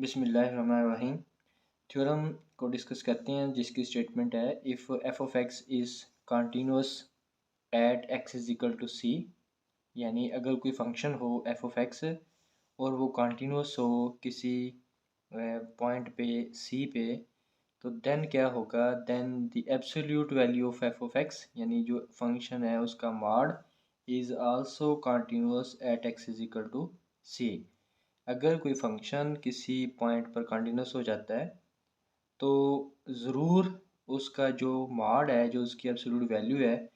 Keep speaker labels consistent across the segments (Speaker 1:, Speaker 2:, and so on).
Speaker 1: बिस्मिल्लाहिर्रहमानिर्रहीम। थ्योरम को डिस्कस करते हैं जिसकी स्टेटमेंट है if F of X is continuous at X is equal to C, यानी अगर कोई फंक्शन हो एफ ऑफ एक्स और वो कंटिन्यूस हो किसी पॉइंट पे सी पे, तो देन क्या होगा, then the absolute value of F of X यानी जो फंक्शन है उसका mod is also continuous at X is equal to C. अगर कोई फंक्शन किसी पॉइंट पर कंटिन्यूस हो जाता है तो ज़रूर उसका जो मॉड है, जो उसकी एब्सोल्यूट वैल्यू है,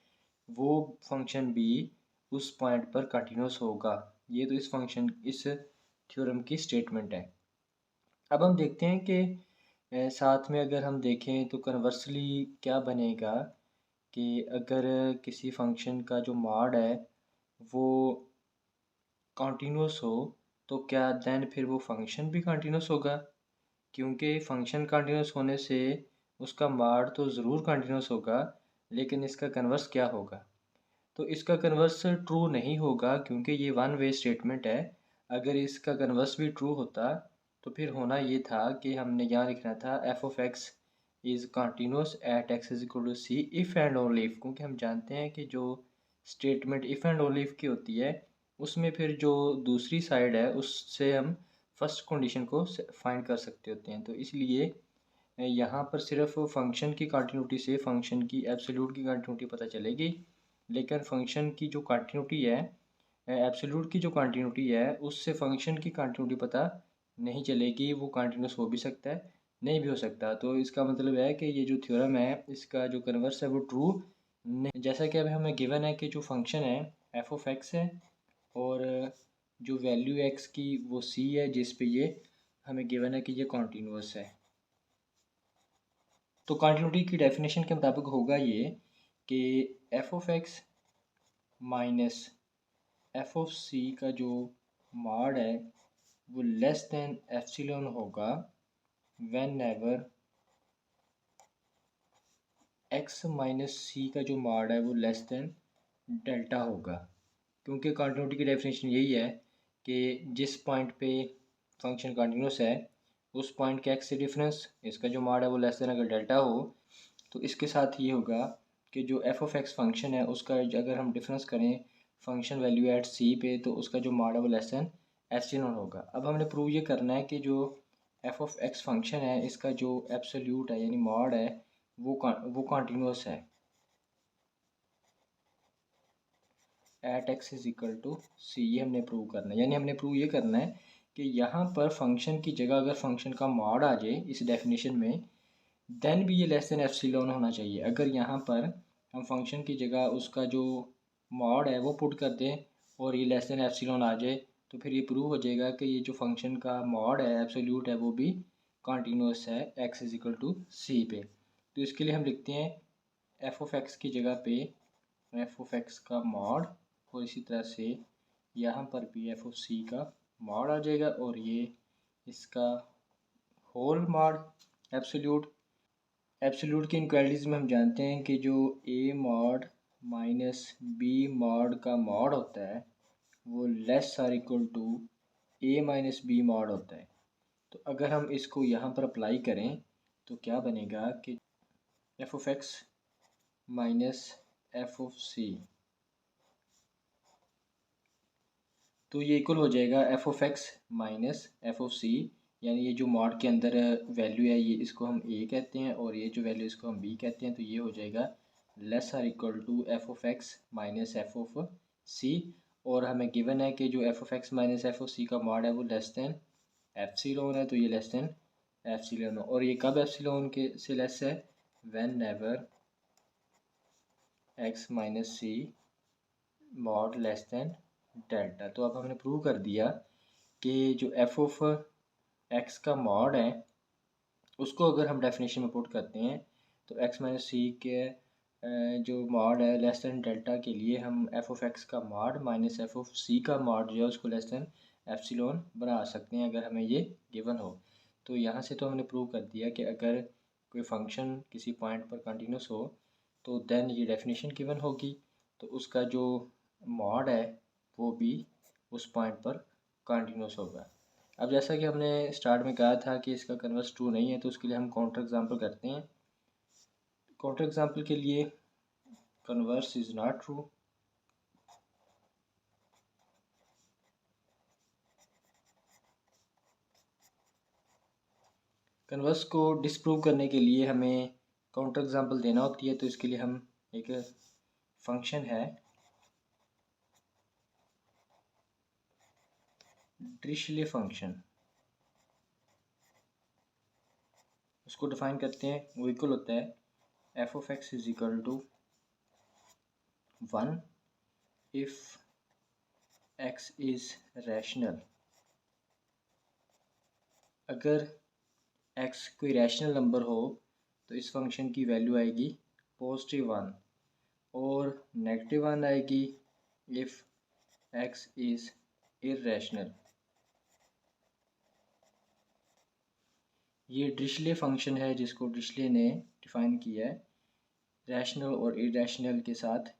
Speaker 1: वो फंक्शन भी उस पॉइंट पर कंटिन्यूस होगा। ये तो इस थ्योरम की स्टेटमेंट है। अब हम देखते हैं कि साथ में अगर हम देखें तो कन्वर्सली क्या बनेगा कि अगर किसी फंक्शन का जो मॉड है वो कंटिन्यूस हो तो क्या देन फिर वो फंक्शन भी कंटिन्यूस होगा, क्योंकि फंक्शन कंटिन्यूस होने से उसका मॉड तो ज़रूर कंटिन्यूस होगा, लेकिन इसका कन्वर्स क्या होगा? तो इसका कन्वर्स ट्रू नहीं होगा क्योंकि ये वन वे स्टेटमेंट है। अगर इसका कन्वर्स भी ट्रू होता तो फिर होना ये था कि हमने यहाँ लिखना था F of X is continuous at X is equal to C if and only if, क्योंकि हम जानते हैं कि जो statement if and only if की होती है उसमें फिर जो दूसरी साइड है उससे हम फर्स्ट कंडीशन को फाइंड कर सकते होते हैं। तो इसलिए यहाँ पर सिर्फ फंक्शन की कंटिन्यूटी से फंक्शन की एब्सोल्यूट की कंटिन्यूटी पता चलेगी, लेकिन फंक्शन की जो कंटिन्यूटी है, एब्सोल्यूट की जो कंटिन्यूटी है, उससे फंक्शन की कंटिन्यूटी पता नहीं चलेगी। वो कंटिन्यूस हो भी सकता है, नहीं भी हो सकता। तो इसका मतलब है कि ये जो थ्योरम है इसका जो कन्वर्स है वो ट्रू नहीं। जैसा कि अब हमें गिवन है कि जो फंक्शन है एफ ऑफ एक्स है और जो वैल्यू एक्स की वो सी है जिस पे ये हमें गिवन है कि ये कॉन्टीन्यूस है। तो कंटिन्यूटी की डेफिनेशन के मुताबिक होगा ये कि F of X minus F of C का जो मॉड है वो लेस देन एप्सिलॉन होगा whenever X minus C का जो मॉड है वो लेस देन डेल्टा होगा। क्योंकि कंटिन्यूटी की डेफिनेशन यही है कि जिस पॉइंट पे फंक्शन कंटिन्यूस है उस पॉइंट के एक्स से डिफरेंस इसका जो मॉड है वो लेस देन अगर डेल्टा हो, तो इसके साथ ये होगा कि जो एफ ऑफ एक्स फंक्शन है उसका अगर हम डिफरेंस करें फंक्शन वैल्यू एट सी पे तो उसका जो मॉड है वो लेस देन एप्सिलॉन होगा। अब हमने प्रूव ये करना है कि जो एफ ऑफ एक्स फंक्शन है इसका जो एब्सोल्यूट है यानी मॉड है वो कंटिन्यूस है at X is equal to C. ये हमने प्रूव करना है, यानी हमने प्रूव ये करना है कि यहाँ पर फंक्शन की जगह अगर फंक्शन का मॉड आ जाए इस डेफिनेशन में, देन भी ये लेस देन एप्सिलॉन होना चाहिए। अगर यहाँ पर हम फंक्शन की जगह उसका जो मॉड है वो पुट कर दें और ये लेस देन एप्सिलॉन आ जाए, तो फिर ये प्रूव हो जाएगा कि ये जो फंक्शन का मॉड है एब्सोल्यूट है वो भी कंटिन्यूस है एक्स इज इक्वल टू सी पे। तो इसके लिए हम लिखते हैं एफ ऑफ एक्स की जगह पे एफ ऑफ एक्स का मॉड, और इसी तरह से यहाँ पर भी एफ ऑफ सी का मॉड आ जाएगा और ये इसका होल मॉड एब्सोल्यूट। एब्सोल्यूट की इनक्वालिटीज़ में हम जानते हैं कि जो A mod minus B mod का मॉड होता है वो less or equal to A minus B mod होता है। तो अगर हम इसको यहाँ पर अप्लाई करें तो क्या बनेगा कि F of X minus F of C, तो ये इक्वल हो जाएगा F of X minus F of C, यानी ये जो मॉड के अंदर वैल्यू है ये इसको हम ए कहते हैं और ये जो वैल्यू इसको हम बी कहते हैं। तो ये हो जाएगा less or equal to F of X minus F of C, और हमें गिवन है कि जो F of X minus F of C का मॉड है वो लेस देन एप्सिलॉन है, तो ये लेस देन एप्सिलॉन। और ये कब एप्सिलॉन के से लेस है, whenever X minus C mod less than delta. तो अब हमने प्रूव कर दिया कि जो एफ ऑफ एक्स का मॉड है उसको अगर हम डेफिनेशन में पुट करते हैं तो एक्स माइनस सी के जो मॉड है लेस देन डेल्टा के लिए हम एफ ऑफ एक्स का mod minus F of C का मॉड जो है उसको लेस देन एप्सिलॉन बना सकते हैं अगर हमें ये गिवन हो। तो यहाँ से तो हमने प्रूव कर दिया कि अगर कोई फंक्शन किसी पॉइंट पर कंटिन्यूस हो तो देन ये डेफिनेशन गिवन होगी, तो उसका जो मॉड है वो भी उस पॉइंट पर कंटिन्यूस होगा। अब जैसा कि हमने स्टार्ट में कहा था कि इसका कन्वर्स ट्रू नहीं है, तो उसके लिए हम काउंटर एग्जांपल करते हैं। काउंटर एग्जांपल के लिए converse is not true, converse को डिसप्रूव करने के लिए हमें काउंटर एग्जांपल देना होती है। तो इसके लिए हम एक फंक्शन है डिरिचले फंक्शन, उसको डिफाइन करते हैं। वो इक्वल होता है F of X is equal to 1 if X is rational. अगर एक्स कोई रैशनल नंबर हो तो इस फंक्शन की वैल्यू आएगी +1 और -1 आएगी इफ़ एक्स इज़ इर्रेशनल। ये डिरिचले फंक्शन है जिसको डिरिचले ने डिफ़ाइन किया है रैशनल और इर्रेशनल के साथ।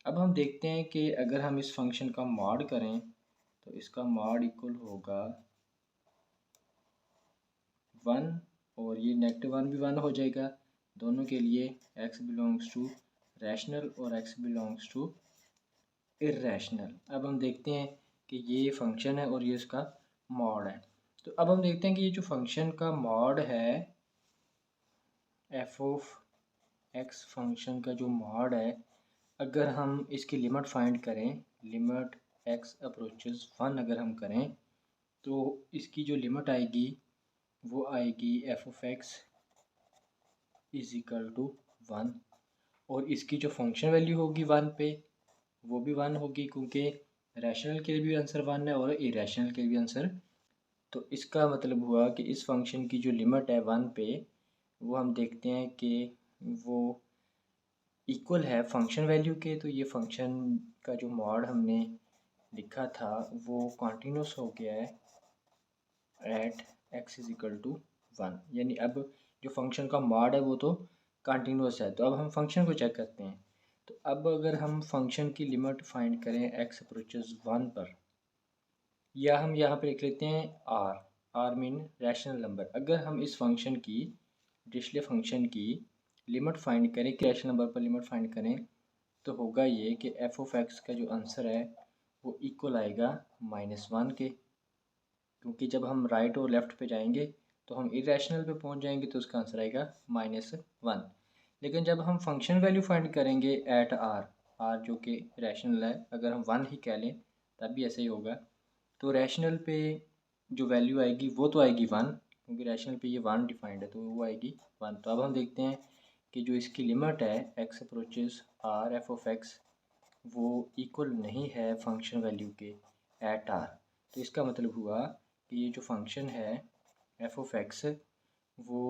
Speaker 1: अब हम देखते हैं कि अगर हम इस फंक्शन का मॉड करें तो इसका मॉड इक्वल होगा 1 और ये -1 भी 1 हो जाएगा। दोनों के लिए x बिलोंग्स टू रैशनल और x बिलोंग्स टू इर्रेशनल। अब हम देखते हैं कि ये फंक्शन है और ये इसका मॉड है। तो अब हम देखते हैं कि ये जो फंक्शन का मॉड है एफ ऑफ एक्स, फंक्शन का जो मॉड है, अगर हम इसकी लिमिट फाइंड करें, लिमिट x अप्रोचेस 1 अगर हम करें तो इसकी जो लिमिट आएगी वो आएगी F of X is equal to 1 और इसकी जो फंक्शन वैल्यू होगी 1 पे वो भी 1 होगी, क्योंकि रैशनल के लिए भी आंसर 1 है और इरेशनल के लिए भी आंसर। तो इसका मतलब हुआ कि इस फंक्शन की जो लिमिट है 1 पे, वो हम देखते हैं कि वो इक्वल है फंक्शन वैल्यू के। तो ये फंक्शन का जो मॉड हमने लिखा था वो कॉन्टीन्यूस हो गया है at X is equal to 1, यानी अब जो फंक्शन का मॉड है वो तो कॉन्टीन्यूस है। तो अब हम फंक्शन को चेक करते हैं। तो अब अगर हम फंक्शन की लिमिट फाइंड करें एक्स अप्रोचेस 1 पर, या हम यहाँ पे लिख लेते हैं आर मीन रैशनल नंबर। अगर हम इस फंक्शन की डिरिचले फंक्शन की लिमिट फाइंड करें कि रैशनल नंबर पर लिमिट फाइंड करें, तो होगा ये कि एफ ऑफ एक्स का जो आंसर है वो इक्वल आएगा -1 के, क्योंकि जब हम राइट और लेफ़्ट पे जाएंगे तो हम इरेशनल पे पहुंच जाएंगे तो उसका आंसर आएगा -1। लेकिन जब हम फंक्शन वैल्यू फाइंड करेंगे एट आर जो कि रैशनल है, अगर हम 1 ही कह लें तब भी ऐसे ही होगा। तो रैशनल पे जो वैल्यू आएगी वो तो आएगी 1, क्योंकि रैशनल पे ये 1 डिफाइंड है तो वो आएगी 1। तो अब हम देखते हैं कि जो इसकी लिमिट है X approaches R F of X वो इक्वल नहीं है फंक्शन वैल्यू के एट आर। तो इसका मतलब हुआ कि ये जो फंक्शन है एफ ऑफ एक्स वो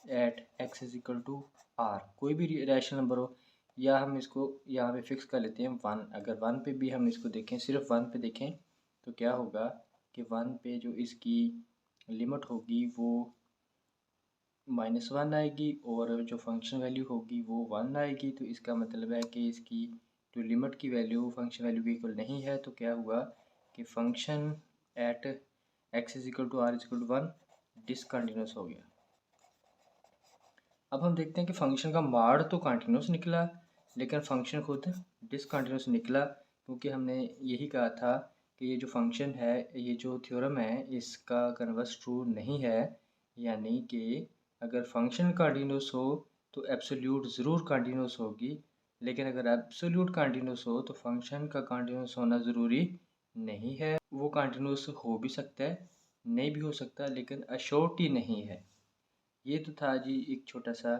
Speaker 1: at X is equal to R, कोई भी रैशनल नंबर हो, या हम इसको यहाँ पे फिक्स कर लेते हैं 1। अगर 1 पे भी हम इसको देखें, सिर्फ 1 पे देखें, तो क्या होगा कि 1 पे जो इसकी लिमिट होगी वो -1 आएगी और जो फंक्शन वैल्यू होगी वो 1 आएगी। तो इसका मतलब है कि इसकी जो लिमिट की वैल्यू फंक्शन वैल्यू के इक्वल नहीं है। तो क्या हुआ कि function at X is equal to R is equal to 1 discontinuous हो गया। अब हम देखते हैं कि फंक्शन का मॉड तो कंटिन्यूस निकला लेकिन फंक्शन खुद डिसकंटिन्यूस निकला, क्योंकि हमने यही कहा था कि ये जो फंक्शन है, ये जो थ्योरम है, इसका कन्वर्स ट्रू नहीं है। यानी कि अगर फंक्शन कंटिन्यूस हो तो एब्सोल्यूट ज़रूर कंटिन्यूस होगी, लेकिन अगर एब्सोल्यूट कंटिन्यूस हो तो फंक्शन का कंटिन्यूस होना ज़रूरी नहीं है। वो कंटिन्यूस हो भी सकता है, नहीं भी हो सकता, लेकिन अश्योरिटी नहीं है। ये तो था जी एक छोटा सा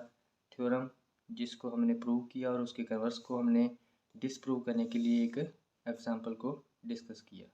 Speaker 1: थ्योरम जिसको हमने प्रूव किया और उसके कन्वर्स को हमने डिसप्रूव करने के लिए एक एग्जांपल को डिस्कस किया।